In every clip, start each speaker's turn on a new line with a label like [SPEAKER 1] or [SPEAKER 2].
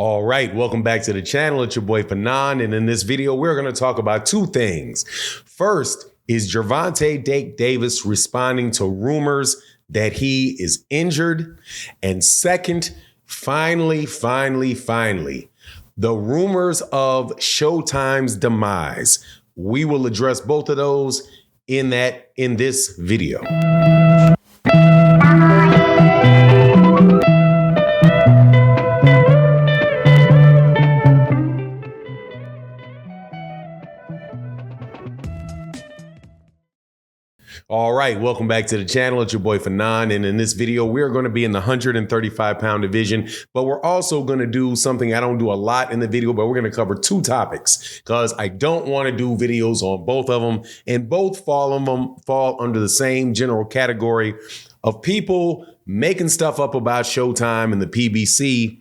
[SPEAKER 1] All right, welcome back to the channel. It's your boy Fanon, and in this video, we're going to talk about two things. First is Gervonta Davis responding to rumors that he is injured. And second, finally, the rumors of Showtime's demise. We will address both of those in this video. All right, welcome back to the channel. It's your boy Fanon, and in this video, we're going to be in the 135-pound division, but we're also going to do something I don't do a lot in the video, but we're going to cover two topics because I don't want to do videos on both of them, and both fall under the same general category of people making stuff up about Showtime and the PBC.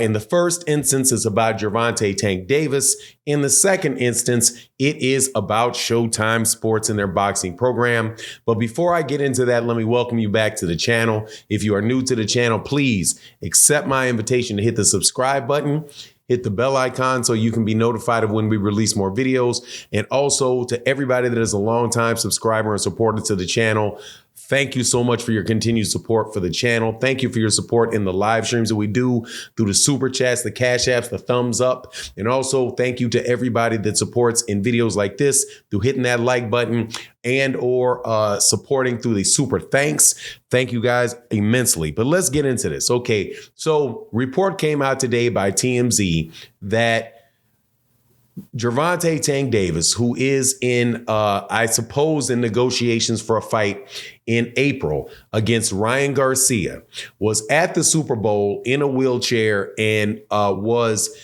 [SPEAKER 1] In the first instance, it's about Gervonta Tank Davis. In the second instance, it is about Showtime Sports and their boxing program. But before I get into that, let me welcome you back to the channel. If you are new to the channel, please accept my invitation to hit the subscribe button. Hit the bell icon so you can be notified of when we release more videos. And also to everybody that is a longtime subscriber and supporter to the channel, thank you so much for your continued support for the channel. Thank you for your support in the live streams that we do through the super chats, the cash apps, the thumbs up. And also thank you to everybody that supports in videos like this through hitting that like button and or supporting through the super thanks. Thank you guys immensely. But let's get into this. Okay, so report came out today by TMZ that Gervonta Tank Davis, who is in, I suppose, in negotiations for a fight in April against Ryan Garcia, was at the Super Bowl in a wheelchair and was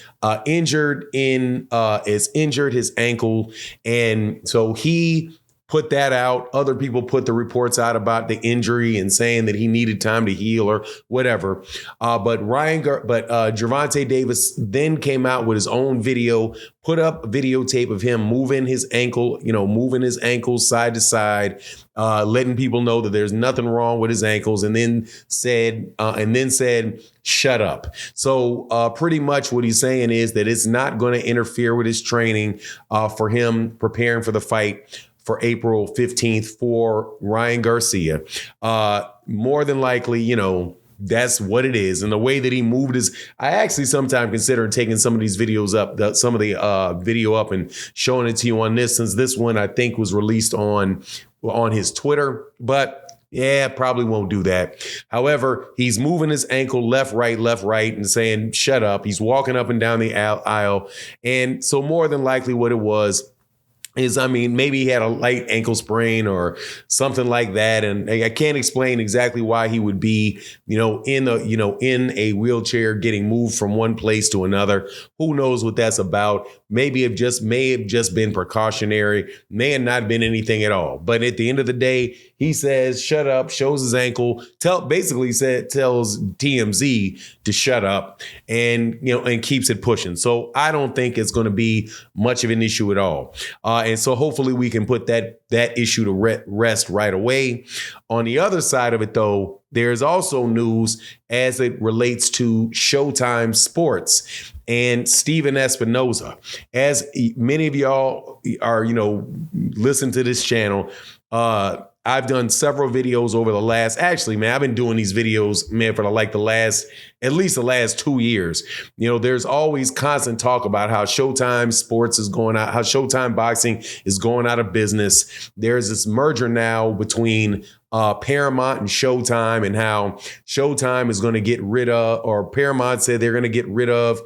[SPEAKER 1] injured his ankle. And so he put that out. Other people put the reports out about the injury and saying that he needed time to heal or whatever. But Gervonta Davis then came out with his own video, put up a videotape of him moving his ankle, moving his ankles side to side, letting people know that there's nothing wrong with his ankles, and then said, shut up. So pretty much what he's saying is that it's not going to interfere with his training for him preparing for the fight for April 15th for Ryan Garcia. More than likely, that's what it is. And the way that he moved I actually sometimes consider taking some of these videos up, some of the video up and showing it to you on this, since this one I think was released on his Twitter, but yeah, probably won't do that. However, he's moving his ankle left, right, and saying, shut up. He's walking up and down the aisle. And so more than likely what it was is, maybe he had a light ankle sprain or something like that. And I can't explain exactly why he would be, in a wheelchair getting moved from one place to another. Who knows what that's about? Maybe it may have just been precautionary, may have not been anything at all. But at the end of the day, he says, shut up, shows his ankle, tells TMZ to shut up and keeps it pushing. So I don't think it's going to be much of an issue at all. And so hopefully we can put that issue to rest right away. On the other side of it, though, there's also news as it relates to Showtime Sports and Steven Espinoza. As many of y'all are, listen to this channel, I've done several videos over the last, I've been doing these videos, for at least the last 2 years. There's always constant talk about how Showtime Sports is going out, how Showtime Boxing is going out of business. There's this merger now between Paramount and Showtime, and how Showtime is going to get rid of, or Paramount said they're going to get rid of,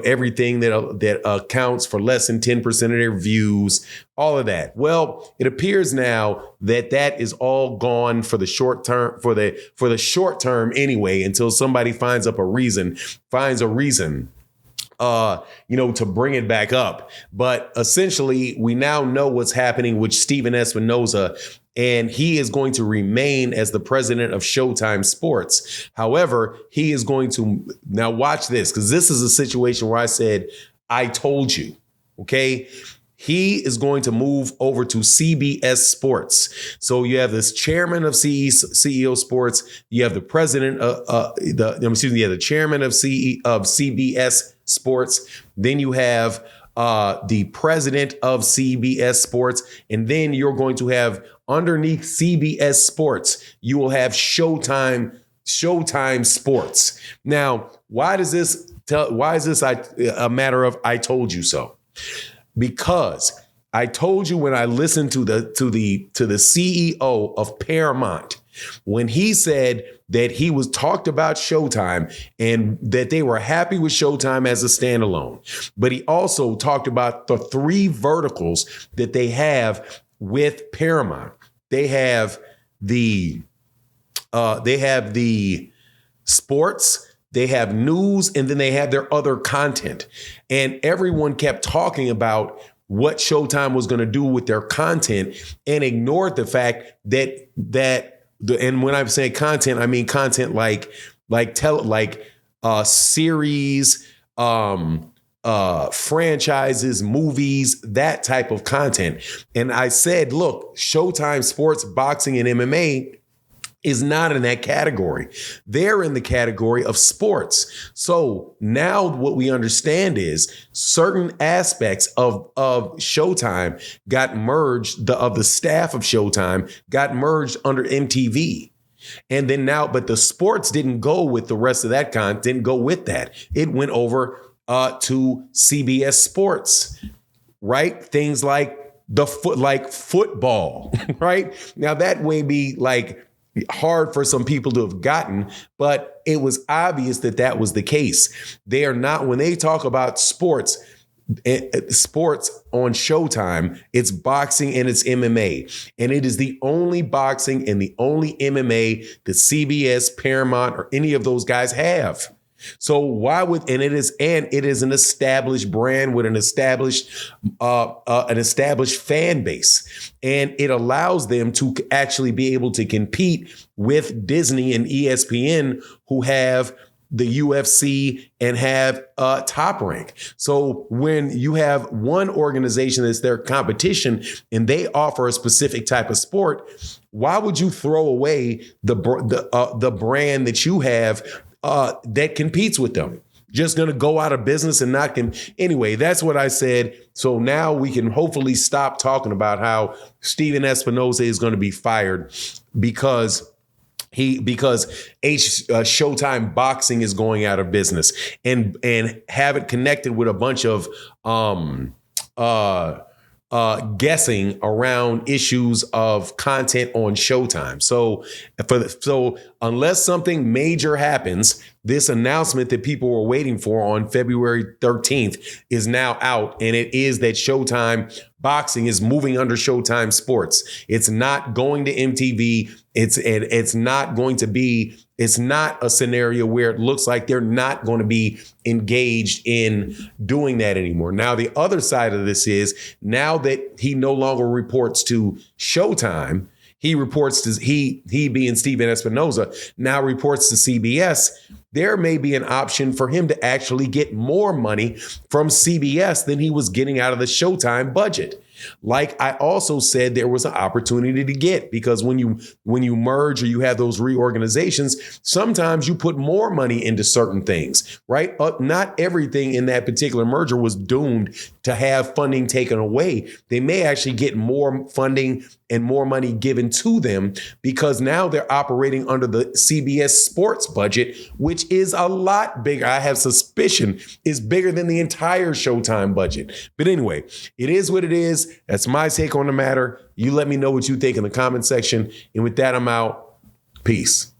[SPEAKER 1] everything that accounts for less than 10% of their views, all of that. Well, it appears now that is all gone for the short term, for the short term anyway, until somebody finds a reason to bring it back up. But essentially, we now know what's happening with Steven Espinoza, and he is going to remain as the president of Showtime Sports. However, he is going to, now watch this, because this is a situation where I said, I told you, okay? He is going to move over to CBS Sports. So you have this chairman of CEO Sports. You have the president of the chairman of CBS Sports. Then you have the president of CBS Sports, and then you're going to have underneath CBS Sports, you will have Showtime Sports. Now, why is this a matter of I told you so? Because I told you when I listened to the CEO of Paramount, when he said that he was talked about Showtime and that they were happy with Showtime as a standalone, but he also talked about the 3 verticals that they have with Paramount. They have the sports, they have news, and then they have their other content. And everyone kept talking about what Showtime was going to do with their content and ignored the fact that and when I'm saying content, I mean content like series, franchises, movies, that type of content. And I said, look, Showtime Sports, boxing, and MMA is not in that category. They're in the category of sports. So now what we understand is certain aspects of Showtime got merged, of the staff of Showtime got merged under MTV. And then now, but the sports didn't go with the rest of that content, didn't go with that. It went over to CBS Sports, right? Things like football, right? Now that may be like hard for some people to have gotten, but it was obvious that was the case. They are not, when they talk about sports on Showtime, it's boxing and it's MMA. And it is the only boxing and the only MMA that CBS, Paramount, or any of those guys have. So why would, and it is an established brand with an established fan base, and it allows them to actually be able to compete with Disney and ESPN, who have the UFC and have Top Rank. So when you have one organization that's their competition and they offer a specific type of sport, why would you throw away the brand that you have that competes with them? Just going to go out of business and not anyway, that's what I said. So now we can hopefully stop talking about how Steven Espinoza is going to be fired because Showtime Boxing is going out of business, and have it connected with a bunch of guessing around issues of content on Showtime. So unless something major happens, this announcement that people were waiting for on February 13th is now out, and it is that Showtime Boxing is moving under Showtime Sports. It's not going to MTV. It's not a scenario where it looks like they're not going to be engaged in doing that anymore. Now, the other side of this is, now that he no longer reports to Showtime, he reports to, he being Steven Espinoza, now reports to CBS. There may be an option for him to actually get more money from CBS than he was getting out of the Showtime budget. Like I also said, there was an opportunity to get, because when you merge or you have those reorganizations, sometimes you put more money into certain things, right? Not everything in that particular merger was doomed to have funding taken away. They may actually get more funding and more money given to them, because now they're operating under the CBS Sports budget, which is a lot bigger. I have suspicion is bigger than the entire Showtime budget. But anyway, it is what it is. That's my take on the matter. You let me know what you think in the comment section. And with that, I'm out. Peace.